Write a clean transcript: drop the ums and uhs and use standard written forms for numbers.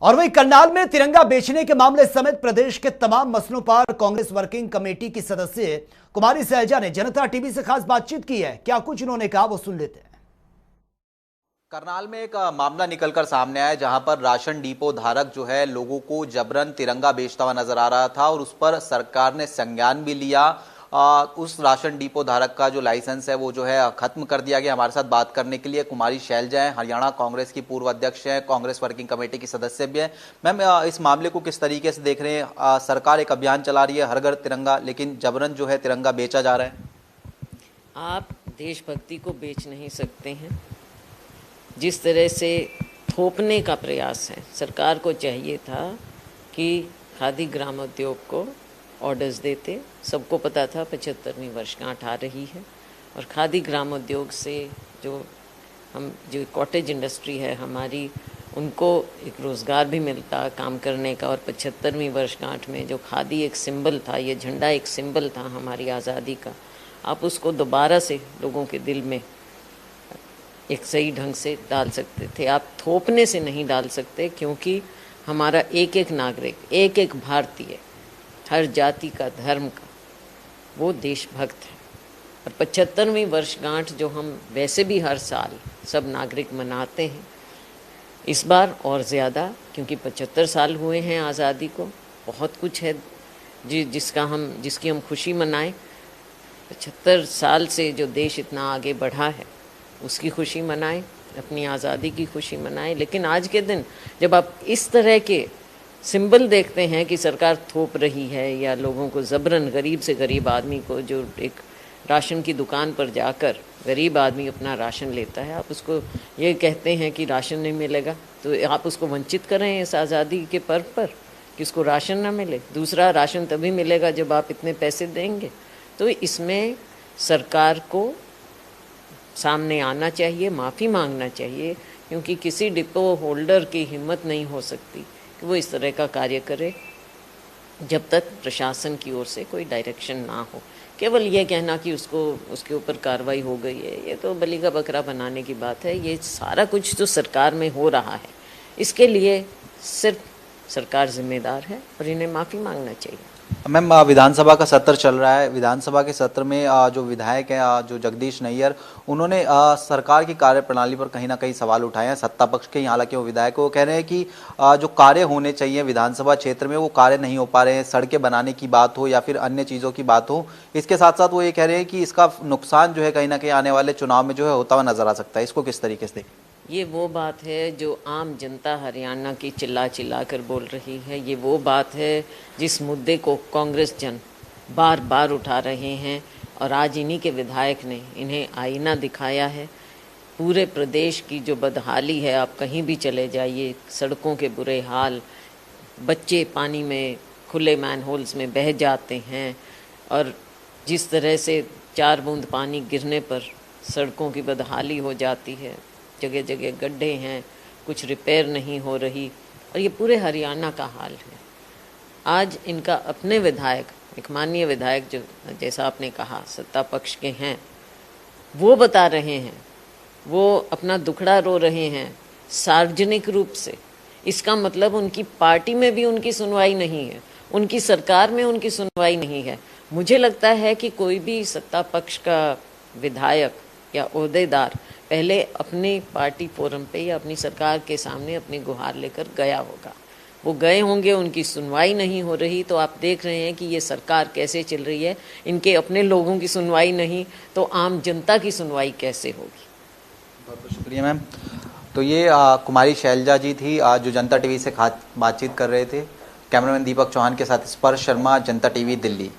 और वहीं करनाल में तिरंगा बेचने के मामले समेत प्रदेश के तमाम मसलों पर कांग्रेस वर्किंग कमेटी की सदस्य कुमारी सैलजा ने जनता टीवी से खास बातचीत की है। क्या कुछ उन्होंने कहा वो सुन लेते हैं। करनाल में एक मामला निकलकर सामने आया जहां पर राशन डिपो धारक जो है लोगों को जबरन तिरंगा बेचता हुआ नजर आ रहा था और उस पर सरकार ने संज्ञान भी लिया। उस राशन डिपो धारक का जो लाइसेंस है वो जो है खत्म कर दिया गया। हमारे साथ बात करने के लिए कुमारी शैलजा है, हरियाणा कांग्रेस की पूर्व अध्यक्ष है, कांग्रेस वर्किंग कमेटी की सदस्य भी है। मैम, इस मामले को किस तरीके से देख रहे हैं? सरकार एक अभियान चला रही है हर घर तिरंगा, लेकिन जबरन जो है तिरंगा बेचा जा रहा है। आप देशभक्ति को बेच नहीं सकते हैं। जिस तरह से थोपने का प्रयास है, सरकार को चाहिए था कि खादी ग्रामोद्योग को ऑर्डर्स देते। सबको पता था 75वीं वर्षगांठ आ रही है और खादी ग्रामोद्योग से जो कॉटेज इंडस्ट्री है हमारी, उनको एक रोज़गार भी मिलता काम करने का। और 75वीं वर्षगांठ में जो खादी एक सिंबल था, ये झंडा एक सिंबल था हमारी आज़ादी का, आप उसको दोबारा से लोगों के दिल में एक सही ढंग से डाल सकते थे। आप थोपने से नहीं डाल सकते, क्योंकि हमारा एक एक नागरिक, एक एक भारतीय, हर जाति का, धर्म का, वो देशभक्त है। और 75वीं वर्षगांठ जो हम वैसे भी हर साल सब नागरिक मनाते हैं, इस बार और ज़्यादा, क्योंकि 75 साल हुए हैं आज़ादी को। बहुत कुछ है जिसकी हम खुशी मनाएं। 75 साल से जो देश इतना आगे बढ़ा है उसकी खुशी मनाएं, अपनी आज़ादी की खुशी मनाएं। लेकिन आज के दिन जब आप इस तरह के सिंबल देखते हैं कि सरकार थोप रही है या लोगों को ज़बरन, गरीब से गरीब आदमी को, जो एक राशन की दुकान पर जाकर गरीब आदमी अपना राशन लेता है, आप उसको ये कहते हैं कि राशन नहीं मिलेगा, तो आप उसको वंचित करें इस आज़ादी के पर्व पर कि उसको राशन ना मिले। दूसरा, राशन तभी मिलेगा जब आप इतने पैसे देंगे। तो इसमें सरकार को सामने आना चाहिए, माफ़ी मांगना चाहिए, क्योंकि किसी डिपो होल्डर की हिम्मत नहीं हो सकती कि वो इस तरह का कार्य करे जब तक प्रशासन की ओर से कोई डायरेक्शन ना हो। केवल ये कहना कि उसके ऊपर कार्रवाई हो गई है, ये तो बलि का बकरा बनाने की बात है। ये सारा कुछ जो सरकार में हो रहा है, इसके लिए सिर्फ सरकार जिम्मेदार है और इन्हें माफ़ी मांगना चाहिए। मैम, विधानसभा का सत्र चल रहा है। विधानसभा के सत्र में जो विधायक हैं, जो जगदीश नैयर, उन्होंने सरकार की कार्यप्रणाली पर कहीं ना कहीं सवाल उठाए हैं। सत्ता पक्ष के, हालांकि वो विधायक, वो कह रहे हैं कि जो कार्य होने चाहिए विधानसभा क्षेत्र में वो कार्य नहीं हो पा रहे हैं। सड़कें बनाने की बात हो या फिर अन्य चीज़ों की बात हो, इसके साथ साथ वो ये कह रहे हैं कि इसका नुकसान जो है कहीं ना कहीं आने वाले चुनाव में जो है होता हुआ नजर आ सकता है। इसको किस तरीके से देखें? ये वो बात है जो आम जनता हरियाणा की चिल्ला चिल्ला कर बोल रही है। ये वो बात है जिस मुद्दे को कांग्रेस जन बार बार उठा रहे हैं और आज इन्हीं के विधायक ने इन्हें आईना दिखाया है। पूरे प्रदेश की जो बदहाली है, आप कहीं भी चले जाइए, सड़कों के बुरे हाल, बच्चे पानी में, खुले मैनहोल्स में बह जाते हैं, और जिस तरह से 4 बूंद पानी गिरने पर सड़कों की बदहाली हो जाती है, जगह जगह गड्ढे हैं, कुछ रिपेयर नहीं हो रही, और ये पूरे हरियाणा का हाल है। आज इनका अपने विधायक, एक माननीय विधायक जो, जैसा आपने कहा, सत्ता पक्ष के हैं, वो बता रहे हैं, वो अपना दुखड़ा रो रहे हैं सार्वजनिक रूप से। इसका मतलब उनकी पार्टी में भी उनकी सुनवाई नहीं है, उनकी सरकार में उनकी सुनवाई नहीं है। मुझे लगता है कि कोई भी सत्ता पक्ष का विधायक या ओहदेदार पहले अपनी पार्टी फोरम पे या अपनी सरकार के सामने अपनी गुहार लेकर गया होगा। वो गए होंगे, उनकी सुनवाई नहीं हो रही, तो आप देख रहे हैं कि ये सरकार कैसे चल रही है। इनके अपने लोगों की सुनवाई नहीं तो आम जनता की सुनवाई कैसे होगी? बहुत बहुत शुक्रिया मैम। तो ये कुमारी शैलजा जी थी, जो जनता टीवी से बातचीत कर रहे थे। कैमरामैन दीपक चौहान के साथ स्पर्श शर्मा, जनता टीवी, दिल्ली।